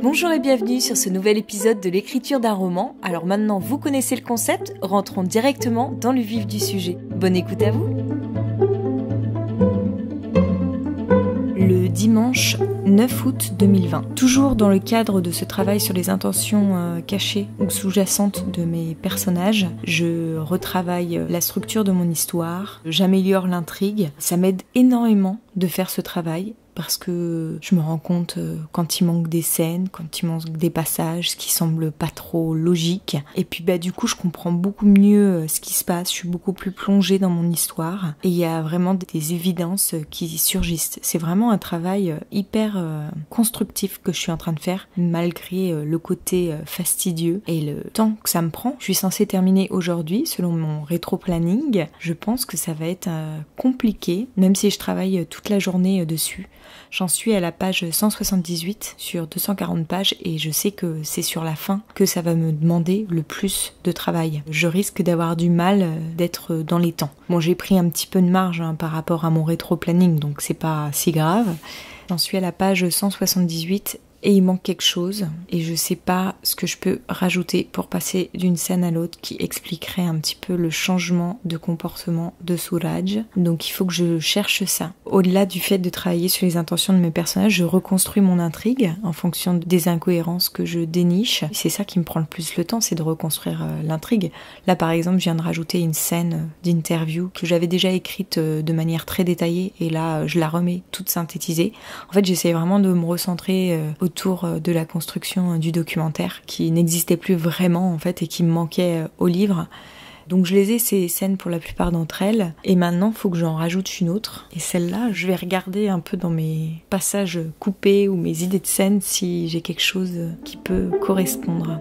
Bonjour et bienvenue sur ce nouvel épisode de l'écriture d'un roman. Alors maintenant vous connaissez le concept, rentrons directement dans le vif du sujet. Bonne écoute à vous. Le dimanche 9 août 2020. Toujours dans le cadre de ce travail sur les intentions cachées ou sous-jacentes de mes personnages, je retravaille la structure de mon histoire, j'améliore l'intrigue. Ça m'aide énormément de faire ce travail parce que je me rends compte quand il manque des scènes, quand il manque des passages, ce qui semble pas trop logique. Et puis du coup je comprends beaucoup mieux ce qui se passe, je suis beaucoup plus plongée dans mon histoire et il y a vraiment des évidences qui surgissent. C'est vraiment un travail hyper constructif que je suis en train de faire malgré le côté fastidieux et le temps que ça me prend. Je suis censée terminer aujourd'hui selon mon rétro-planning. Je pense que ça va être compliqué même si je travaille toute la journée dessus. J'en suis à la page 178 sur 240 pages et je sais que c'est sur la fin que ça va me demander le plus de travail. Je risque d'avoir du mal d'être dans les temps. Bon, j'ai pris un petit peu de marge par rapport à mon rétro-planning, donc c'est pas si grave. J'en suis à la page 178 et il manque quelque chose et je sais pas ce que je peux rajouter pour passer d'une scène à l'autre qui expliquerait un petit peu le changement de comportement de Suraj. Donc il faut que je cherche ça. Au-delà du fait de travailler sur les intentions de mes personnages, je reconstruis mon intrigue en fonction des incohérences que je déniche. C'est ça qui me prend le plus le temps, c'est de reconstruire l'intrigue. Là par exemple, je viens de rajouter une scène d'interview que j'avais déjà écrite de manière très détaillée et là je la remets toute synthétisée. En fait, j'essaie vraiment de me recentrer autour de la construction du documentaire qui n'existait plus vraiment en fait et qui me manquait au livre. Donc je les ai ces scènes pour la plupart d'entre elles et maintenant il faut que j'en rajoute une autre et celle-là je vais regarder un peu dans mes passages coupés ou mes idées de scènes si j'ai quelque chose qui peut correspondre.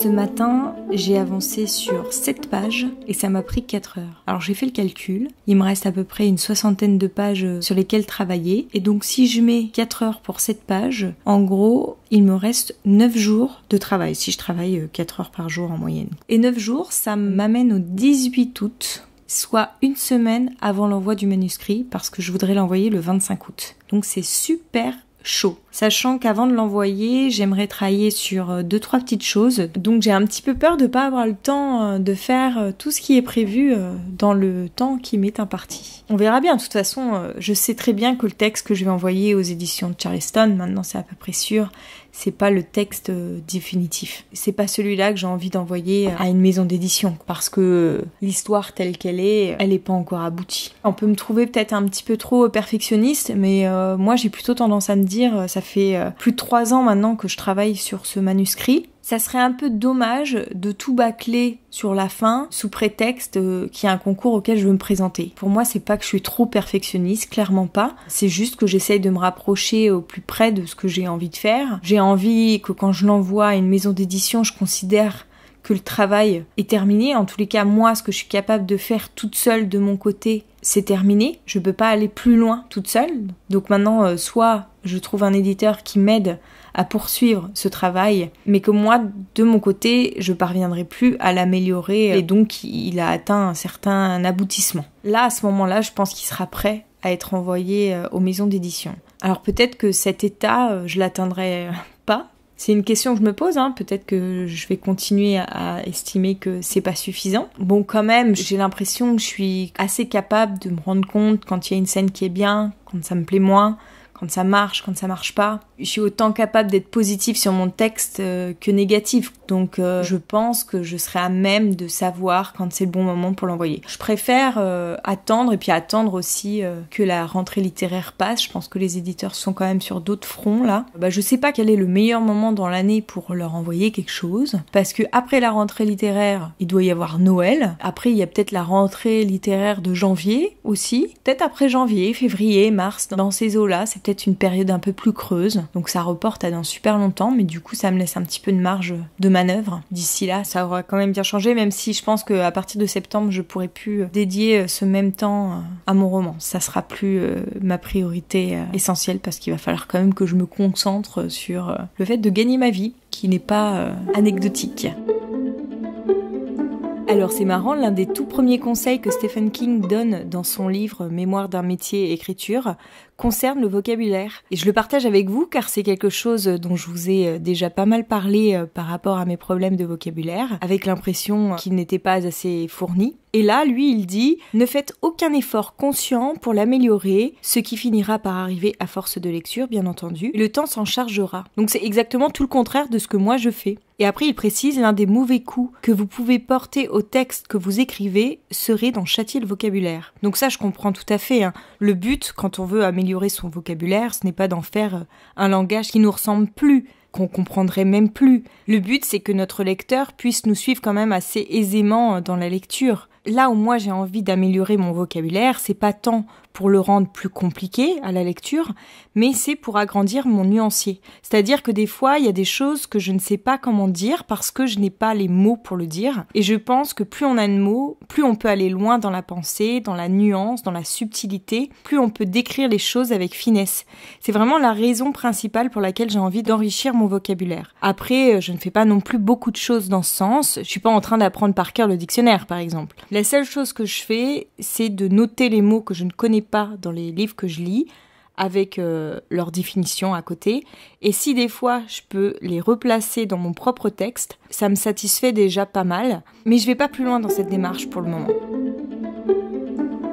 Ce matin, j'ai avancé sur 7 pages et ça m'a pris 4 heures. Alors j'ai fait le calcul, il me reste à peu près une 60aine de pages sur lesquelles travailler. Et donc si je mets 4 heures pour 7 pages, en gros, il me reste 9 jours de travail, si je travaille 4 heures par jour en moyenne. Et 9 jours, ça m'amène au 18 août, soit une semaine avant l'envoi du manuscrit, parce que je voudrais l'envoyer le 25 août. Donc c'est super chaud. Sachant qu'avant de l'envoyer, j'aimerais travailler sur 2-3 petites choses. Donc j'ai un petit peu peur de pas avoir le temps de faire tout ce qui est prévu dans le temps qui m'est imparti. On verra bien. De toute façon, je sais très bien que le texte que je vais envoyer aux éditions de Charleston, maintenant c'est à peu près sûr, c'est pas le texte définitif. C'est pas celui-là que j'ai envie d'envoyer à une maison d'édition parce que l'histoire telle qu'elle est, elle est pas encore aboutie. On peut me trouver peut-être un petit peu trop perfectionniste, mais moi j'ai plutôt tendance à me dire, ça fait plus de 3 ans maintenant que je travaille sur ce manuscrit. Ça serait un peu dommage de tout bâcler sur la fin sous prétexte qu'il y a un concours auquel je veux me présenter. Pour moi, c'est pas que je suis trop perfectionniste, clairement pas. C'est juste que j'essaye de me rapprocher au plus près de ce que j'ai envie de faire. J'ai envie que quand je l'envoie à une maison d'édition, je considère que le travail est terminé. En tous les cas, moi, ce que je suis capable de faire toute seule de mon côté, c'est terminé. Je peux pas aller plus loin toute seule. Donc maintenant, soit je trouve un éditeur qui m'aide à poursuivre ce travail, mais que moi, de mon côté, je parviendrai plus à l'améliorer et donc il a atteint un certain aboutissement. Là, à ce moment-là, je pense qu'il sera prêt à être envoyé aux maisons d'édition. Alors peut-être que cet état, je l'atteindrai pas. C'est une question que je me pose, peut-être que je vais continuer à estimer que c'est pas suffisant. Bon, quand même, j'ai l'impression que je suis assez capable de me rendre compte quand il y a une scène qui est bien, quand ça me plaît moins, quand ça marche pas. Je suis autant capable d'être positive sur mon texte que négative. Donc je pense que je serai à même de savoir quand c'est le bon moment pour l'envoyer. Je préfère attendre et puis attendre aussi que la rentrée littéraire passe. Je pense que les éditeurs sont quand même sur d'autres fronts là. Je sais pas quel est le meilleur moment dans l'année pour leur envoyer quelque chose. Parce que après la rentrée littéraire, il doit y avoir Noël. Après il y a peut-être la rentrée littéraire de janvier aussi. Peut-être après janvier, février, mars, dans ces eaux-là, c'est peut-être une période un peu plus creuse. Donc ça reporte à dans super longtemps, mais du coup ça me laisse un petit peu de marge de manœuvre. D'ici là, ça aura quand même bien changé, même si je pense qu'à partir de septembre, je pourrai plus dédier ce même temps à mon roman. Ça sera plus ma priorité essentielle, parce qu'il va falloir quand même que je me concentre sur le fait de gagner ma vie, qui n'est pas anecdotique. Alors c'est marrant, l'un des tout premiers conseils que Stephen King donne dans son livre Mémoire d'un métier écriture concerne le vocabulaire. Et je le partage avec vous car c'est quelque chose dont je vous ai déjà pas mal parlé par rapport à mes problèmes de vocabulaire, avec l'impression qu'il n'était pas assez fourni. Et là, lui, il dit « Ne faites aucun effort conscient pour l'améliorer, ce qui finira par arriver à force de lecture, bien entendu, et le temps s'en chargera. » Donc c'est exactement tout le contraire de ce que moi je fais. Et après, il précise « L'un des mauvais coups que vous pouvez porter au texte que vous écrivez serait d'en châtier le vocabulaire. » Donc ça, je comprends tout à fait. Le but, quand on veut améliorer son vocabulaire, ce n'est pas d'en faire un langage qui nous ressemble plus, qu'on comprendrait même plus. Le but, c'est que notre lecteur puisse nous suivre quand même assez aisément dans la lecture. Là où moi j'ai envie d'améliorer mon vocabulaire, c'est pas tant pour le rendre plus compliqué à la lecture, mais c'est pour agrandir mon nuancier. C'est-à-dire que des fois, il y a des choses que je ne sais pas comment dire parce que je n'ai pas les mots pour le dire. Et je pense que plus on a de mots, plus on peut aller loin dans la pensée, dans la nuance, dans la subtilité, plus on peut décrire les choses avec finesse. C'est vraiment la raison principale pour laquelle j'ai envie d'enrichir mon vocabulaire. Après, je ne fais pas non plus beaucoup de choses dans ce sens. Je suis pas en train d'apprendre par cœur le dictionnaire, par exemple. La seule chose que je fais, c'est de noter les mots que je ne connais pas dans les livres que je lis, avec leur définition à côté. Et si des fois je peux les replacer dans mon propre texte, ça me satisfait déjà pas mal. Mais je vais pas plus loin dans cette démarche pour le moment.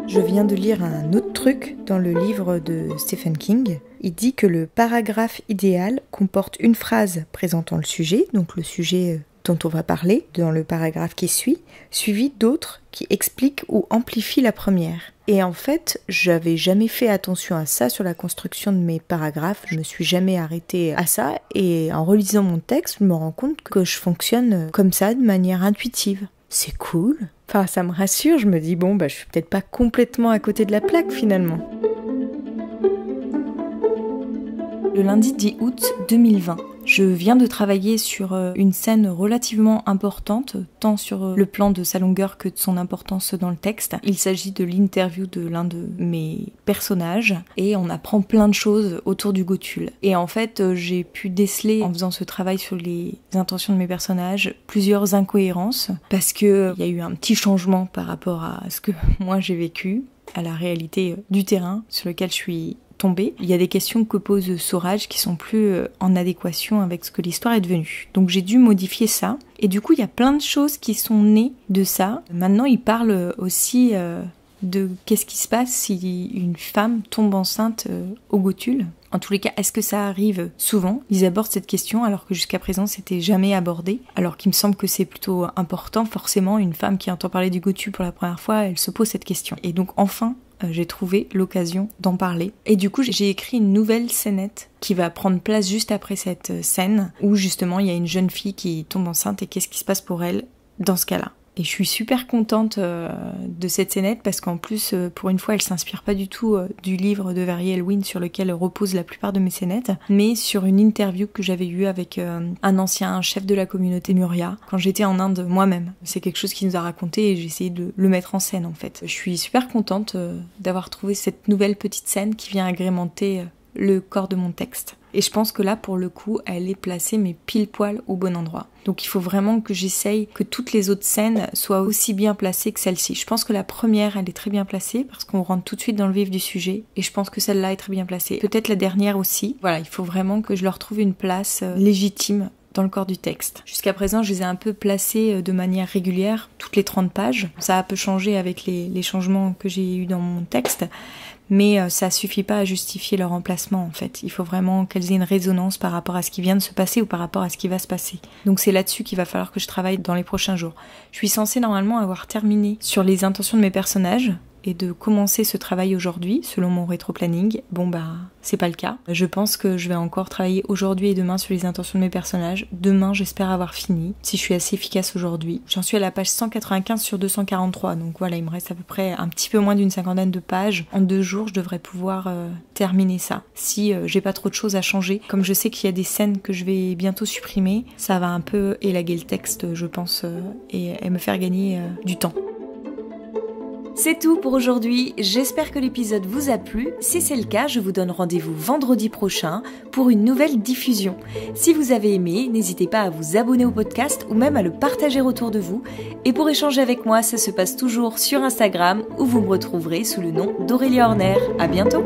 Je viens de lire un autre truc dans le livre de Stephen King. Il dit que le paragraphe idéal comporte une phrase présentant le sujet, donc le sujet dont on va parler dans le paragraphe qui suit, suivi d'autres qui expliquent ou amplifient la première. Et en fait, j'avais jamais fait attention à ça sur la construction de mes paragraphes, je me suis jamais arrêtée à ça, et en relisant mon texte, je me rends compte que je fonctionne comme ça, de manière intuitive. C'est cool. Enfin, ça me rassure, je me dis, bon, je suis peut-être pas complètement à côté de la plaque finalement. Le lundi 10 août 2020. Je viens de travailler sur une scène relativement importante, tant sur le plan de sa longueur que de son importance dans le texte. Il s'agit de l'interview de l'un de mes personnages et on apprend plein de choses autour du Gothul. Et en fait, j'ai pu déceler, en faisant ce travail sur les intentions de mes personnages, plusieurs incohérences parce qu'il y a eu un petit changement par rapport à ce que moi j'ai vécu, à la réalité du terrain sur lequel je suis tombée. Il y a des questions que pose Soraj qui sont plus en adéquation avec ce que l'histoire est devenue. Donc j'ai dû modifier ça. Et du coup, il y a plein de choses qui sont nées de ça. Maintenant, il parle aussi de qu'est-ce qui se passe si une femme tombe enceinte au Gothul. En tous les cas, est-ce que ça arrive souvent ? Ils abordent cette question alors que jusqu'à présent, c'était jamais abordé. Alors qu'il me semble que c'est plutôt important. Forcément, une femme qui entend parler du Gothul pour la première fois, elle se pose cette question. Et donc enfin, j'ai trouvé l'occasion d'en parler. Et du coup, j'ai écrit une nouvelle scénette qui va prendre place juste après cette scène où justement il y a une jeune fille qui tombe enceinte et qu'est-ce qui se passe pour elle dans ce cas-là. Et je suis super contente de cette scénette parce qu'en plus, pour une fois, elle s'inspire pas du tout du livre de Verrier Elwin sur lequel repose la plupart de mes scénettes, mais sur une interview que j'avais eue avec un ancien chef de la communauté Muria quand j'étais en Inde moi-même. C'est quelque chose qu'il nous a raconté et j'ai essayé de le mettre en scène en fait. Je suis super contente d'avoir trouvé cette nouvelle petite scène qui vient agrémenter le corps de mon texte. Et je pense que là, pour le coup, elle est placée mais pile poil au bon endroit. Donc il faut vraiment que j'essaye que toutes les autres scènes soient aussi bien placées que celle-ci. Je pense que la première, elle est très bien placée parce qu'on rentre tout de suite dans le vif du sujet. Et je pense que celle-là est très bien placée. Peut-être la dernière aussi. Voilà, il faut vraiment que je leur trouve une place légitime dans le corps du texte. Jusqu'à présent, je les ai un peu placés de manière régulière, toutes les 30 pages. Ça a un peu changé avec les changements que j'ai eus dans mon texte. Mais ça suffit pas à justifier leur emplacement en fait. Il faut vraiment qu'elles aient une résonance par rapport à ce qui vient de se passer ou par rapport à ce qui va se passer. Donc c'est là-dessus qu'il va falloir que je travaille dans les prochains jours. Je suis censée normalement avoir terminé sur les intentions de mes personnages et de commencer ce travail aujourd'hui, selon mon rétro-planning. Bon c'est pas le cas. Je pense que je vais encore travailler aujourd'hui et demain sur les intentions de mes personnages. Demain, j'espère avoir fini, si je suis assez efficace aujourd'hui. J'en suis à la page 195 sur 243, donc voilà, il me reste à peu près un petit peu moins d'une cinquantaine de pages. En 2 jours, je devrais pouvoir terminer ça. Si j'ai pas trop de choses à changer, comme je sais qu'il y a des scènes que je vais bientôt supprimer, ça va un peu élaguer le texte, je pense, et me faire gagner du temps. C'est tout pour aujourd'hui, j'espère que l'épisode vous a plu. Si c'est le cas, je vous donne rendez-vous vendredi prochain pour une nouvelle diffusion. Si vous avez aimé, n'hésitez pas à vous abonner au podcast ou même à le partager autour de vous. Et pour échanger avec moi, ça se passe toujours sur Instagram où vous me retrouverez sous le nom d'Aurélia Horner. À bientôt!